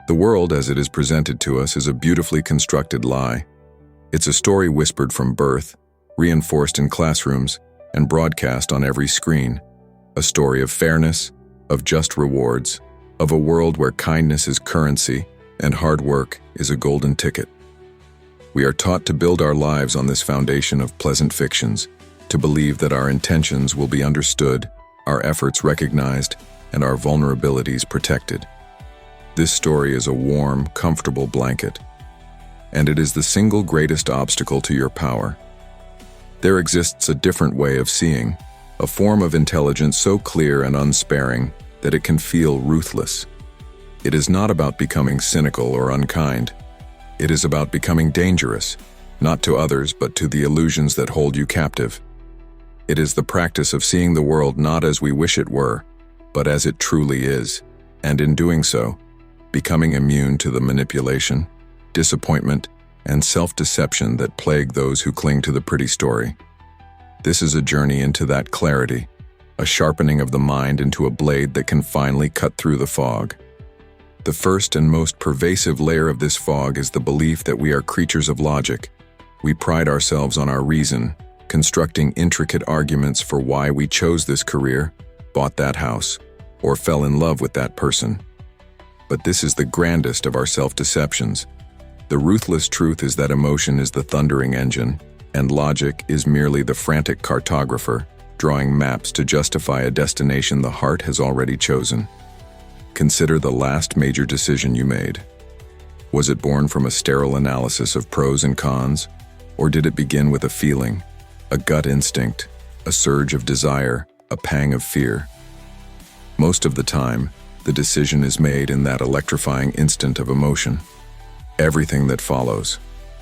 The world, as it is presented to us, is a beautifully constructed lie. It's a story whispered from birth, reinforced in classrooms, and broadcast on every screen. A story of fairness, of just rewards, of a world where kindness is currency and hard work is a golden ticket. We are taught to build our lives on this foundation of pleasant fictions, to believe that our intentions will be understood, our efforts recognized, and our vulnerabilities protected. This story is a warm, comfortable blanket, and it is the single greatest obstacle to your power. There exists a different way of seeing, a form of intelligence so clear and unsparing that it can feel ruthless. It is not about becoming cynical or unkind. It is about becoming dangerous, not to others but to the illusions that hold you captive. It is the practice of seeing the world not as we wish it were, but as it truly is, and in doing so, becoming immune to the manipulation, disappointment, and self-deception that plague those who cling to the pretty story. This is a journey into that clarity, a sharpening of the mind into a blade that can finally cut through the fog. The first and most pervasive layer of this fog is the belief that we are creatures of logic. We pride ourselves on our reason, constructing intricate arguments for why we chose this career, bought that house, or fell in love with that person. But this is the grandest of our self-deceptions. The ruthless truth is that emotion is the thundering engine, and logic is merely the frantic cartographer, drawing maps to justify a destination the heart has already chosen. Consider the last major decision you made. Was it born from a sterile analysis of pros and cons, or did it begin with a feeling, a gut instinct, a surge of desire, a pang of fear? Most of the time, the decision is made in that electrifying instant of emotion. Everything that follows,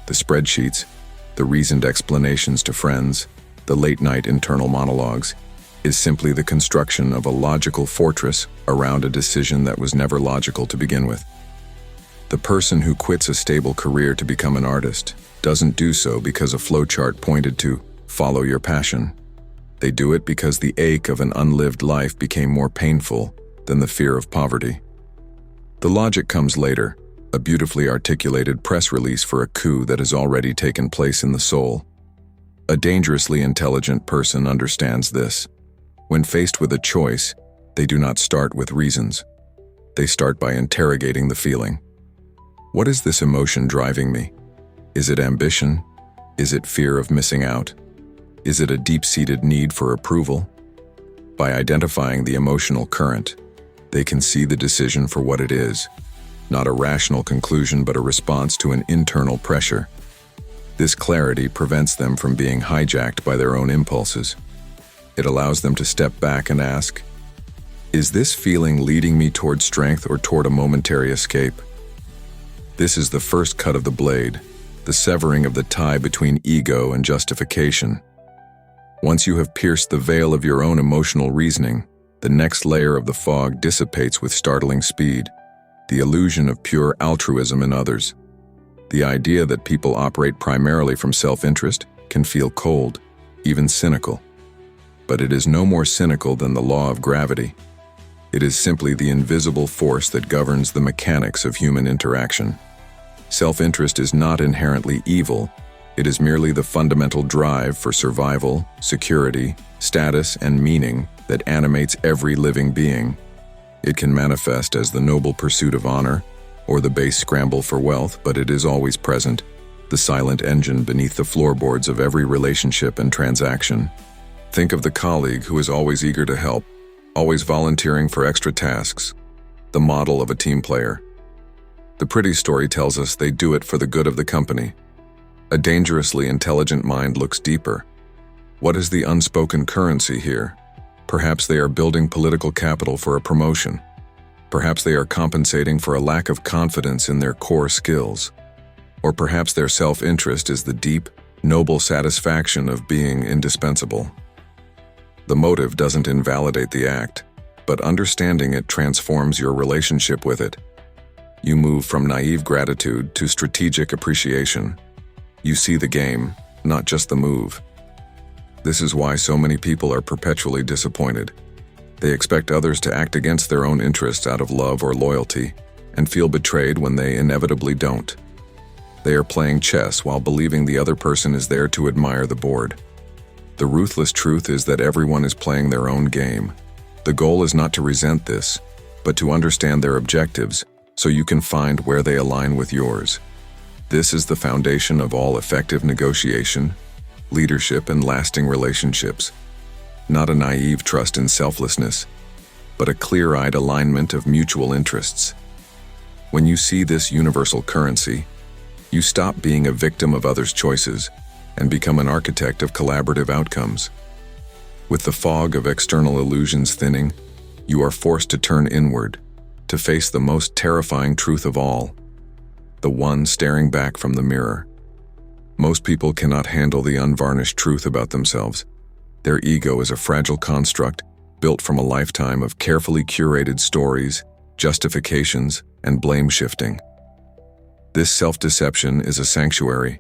the spreadsheets, the reasoned explanations to friends, the late-night internal monologues, is simply the construction of a logical fortress around a decision that was never logical to begin with. The person who quits a stable career to become an artist doesn't do so because a flowchart pointed to follow your passion. They do it because the ache of an unlived life became more painful than the fear of poverty. The logic comes later, a beautifully articulated press release for a coup that has already taken place in the soul. A dangerously intelligent person understands this. When faced with a choice, they do not start with reasons. They start by interrogating the feeling. What is this emotion driving me? Is it ambition? Is it fear of missing out? Is it a deep-seated need for approval? By identifying the emotional current, they can see the decision for what it is, not a rational conclusion but a response to an internal pressure. This clarity prevents them from being hijacked by their own impulses. It allows them to step back and ask, is this feeling leading me toward strength or toward a momentary escape? This is the first cut of the blade, the severing of the tie between ego and justification. Once you have pierced the veil of your own emotional reasoning, the next layer of the fog dissipates with startling speed, the illusion of pure altruism in others. The idea that people operate primarily from self-interest can feel cold, even cynical. But it is no more cynical than the law of gravity. It is simply the invisible force that governs the mechanics of human interaction. Self-interest is not inherently evil. It is merely the fundamental drive for survival, security, status, and meaning that animates every living being. It can manifest as the noble pursuit of honor or the base scramble for wealth, but it is always present, the silent engine beneath the floorboards of every relationship and transaction. Think of the colleague who is always eager to help, always volunteering for extra tasks, the model of a team player. The pretty story tells us they do it for the good of the company. A dangerously intelligent mind looks deeper. What is the unspoken currency here? Perhaps they are building political capital for a promotion. Perhaps they are compensating for a lack of confidence in their core skills. Or perhaps their self-interest is the deep, noble satisfaction of being indispensable. The motive doesn't invalidate the act, but understanding it transforms your relationship with it. You move from naive gratitude to strategic appreciation. You see the game, not just the move. This is why so many people are perpetually disappointed. They expect others to act against their own interests out of love or loyalty, and feel betrayed when they inevitably don't. They are playing chess while believing the other person is there to admire the board. The ruthless truth is that everyone is playing their own game. The goal is not to resent this, but to understand their objectives so you can find where they align with yours. This is the foundation of all effective negotiation, leadership, and lasting relationships. Not a naive trust in selflessness, but a clear-eyed alignment of mutual interests. When you see this universal currency, you stop being a victim of others' choices and become an architect of collaborative outcomes. With the fog of external illusions thinning, you are forced to turn inward, to face the most terrifying truth of all, the one staring back from the mirror. Most people cannot handle the unvarnished truth about themselves. Their ego is a fragile construct built from a lifetime of carefully curated stories, justifications, and blame shifting. This self-deception is a sanctuary.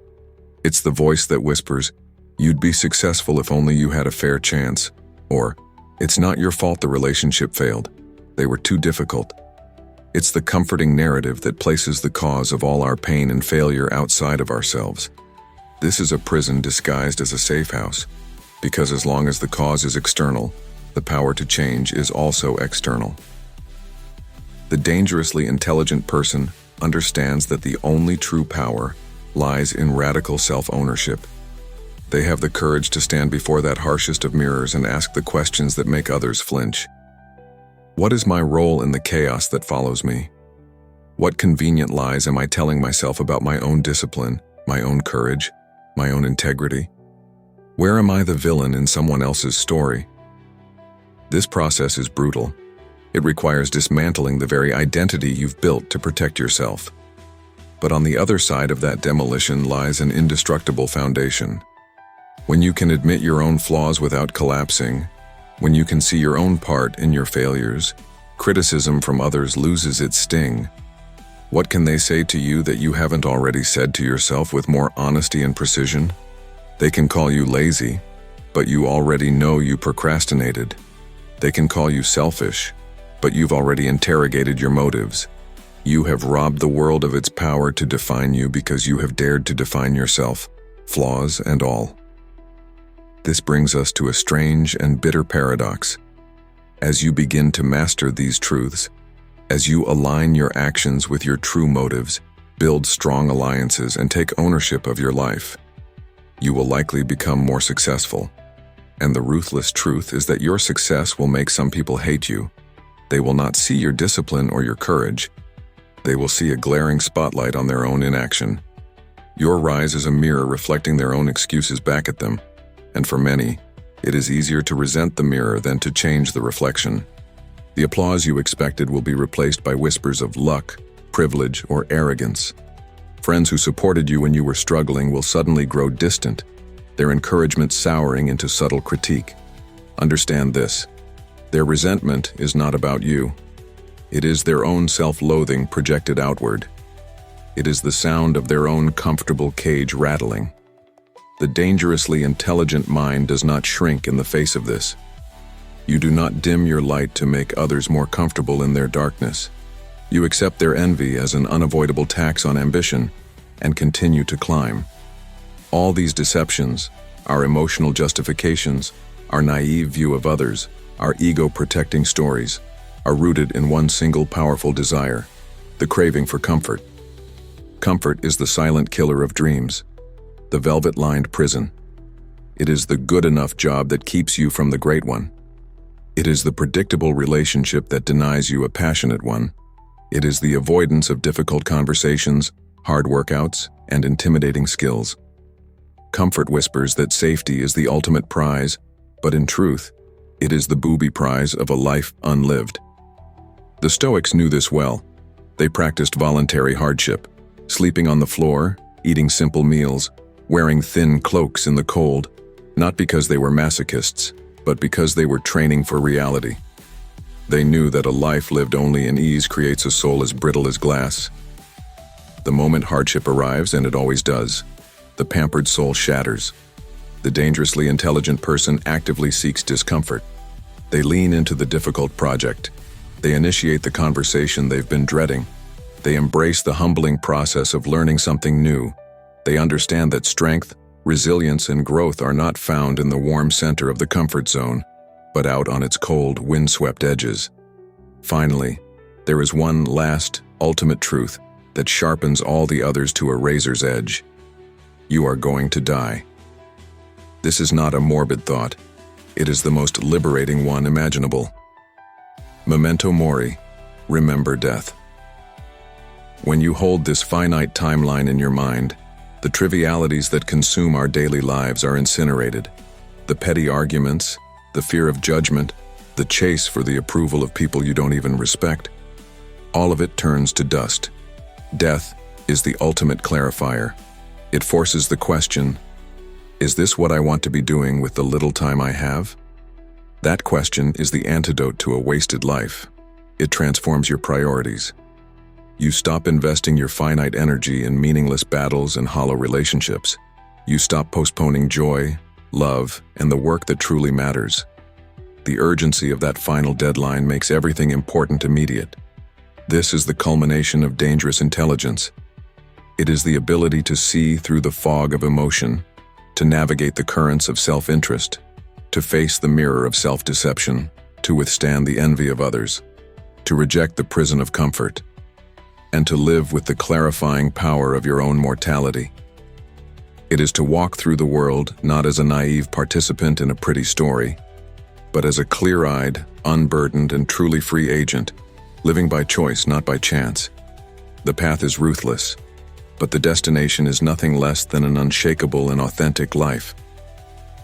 It's the voice that whispers, "You'd be successful if only you had a fair chance," or, "It's not your fault the relationship failed. They were too difficult." It's the comforting narrative that places the cause of all our pain and failure outside of ourselves. This is a prison disguised as a safe house, because as long as the cause is external, the power to change is also external. The dangerously intelligent person understands that the only true power lies in radical self-ownership. They have the courage to stand before that harshest of mirrors and ask the questions that make others flinch. What is my role in the chaos that follows me? What convenient lies am I telling myself about my own discipline, my own courage, my own integrity? Where am I the villain in someone else's story? This process is brutal. It requires dismantling the very identity you've built to protect yourself. But on the other side of that demolition lies an indestructible foundation. When you can admit your own flaws without collapsing, when you can see your own part in your failures, criticism from others loses its sting. What can they say to you that you haven't already said to yourself with more honesty and precision? They can call you lazy, but you already know you procrastinated. They can call you selfish, but you've already interrogated your motives. You have robbed the world of its power to define you because you have dared to define yourself, flaws and all. This brings us to a strange and bitter paradox. As you begin to master these truths, as you align your actions with your true motives, build strong alliances, and take ownership of your life, you will likely become more successful. And the ruthless truth is that your success will make some people hate you. They will not see your discipline or your courage. They will see a glaring spotlight on their own inaction. Your rise is a mirror reflecting their own excuses back at them, and for many, it is easier to resent the mirror than to change the reflection. The applause you expected will be replaced by whispers of luck, privilege, or arrogance. Friends who supported you when you were struggling will suddenly grow distant, their encouragement souring into subtle critique. Understand this: their resentment is not about you. It is their own self-loathing projected outward. It is the sound of their own comfortable cage rattling. The dangerously intelligent mind does not shrink in the face of this. You do not dim your light to make others more comfortable in their darkness. You accept their envy as an unavoidable tax on ambition and continue to climb. All these deceptions, our emotional justifications, our naive view of others, our ego-protecting stories, are rooted in one single powerful desire: the craving for comfort. Comfort is the silent killer of dreams, the velvet-lined prison. It is the good enough job that keeps you from the great one. It is the predictable relationship that denies you a passionate one. It is the avoidance of difficult conversations, hard workouts, and intimidating skills. Comfort whispers that safety is the ultimate prize, but in truth, it is the booby prize of a life unlived. The Stoics knew this well. They practiced voluntary hardship, sleeping on the floor, eating simple meals, wearing thin cloaks in the cold, not because they were masochists, but because they were training for reality. They knew that a life lived only in ease creates a soul as brittle as glass. The moment hardship arrives, and it always does, the pampered soul shatters. The dangerously intelligent person actively seeks discomfort. They lean into the difficult project. They initiate the conversation they've been dreading. They embrace the humbling process of learning something new. They understand that strength, resilience, and growth are not found in the warm center of the comfort zone, but out on its cold, windswept edges. Finally, there is one last, ultimate truth that sharpens all the others to a razor's edge. You are going to die. This is not a morbid thought. It is the most liberating one imaginable. Memento mori, remember death. When you hold this finite timeline in your mind, the trivialities that consume our daily lives are incinerated. The petty arguments, the fear of judgment, the chase for the approval of people you don't even respect, all of it turns to dust. Death is the ultimate clarifier. It forces the question, is this what I want to be doing with the little time I have? That question is the antidote to a wasted life. It transforms your priorities. You stop investing your finite energy in meaningless battles and hollow relationships. You stop postponing joy, love, and the work that truly matters. The urgency of that final deadline makes everything important immediate. This is the culmination of dangerous intelligence. It is the ability to see through the fog of emotion, to navigate the currents of self-interest, to face the mirror of self-deception, to withstand the envy of others, to reject the prison of comfort, and to live with the clarifying power of your own mortality. It is to walk through the world not as a naive participant in a pretty story, but as a clear-eyed, unburdened, and truly free agent, living by choice, not by chance. The path is ruthless, but the destination is nothing less than an unshakable and authentic life.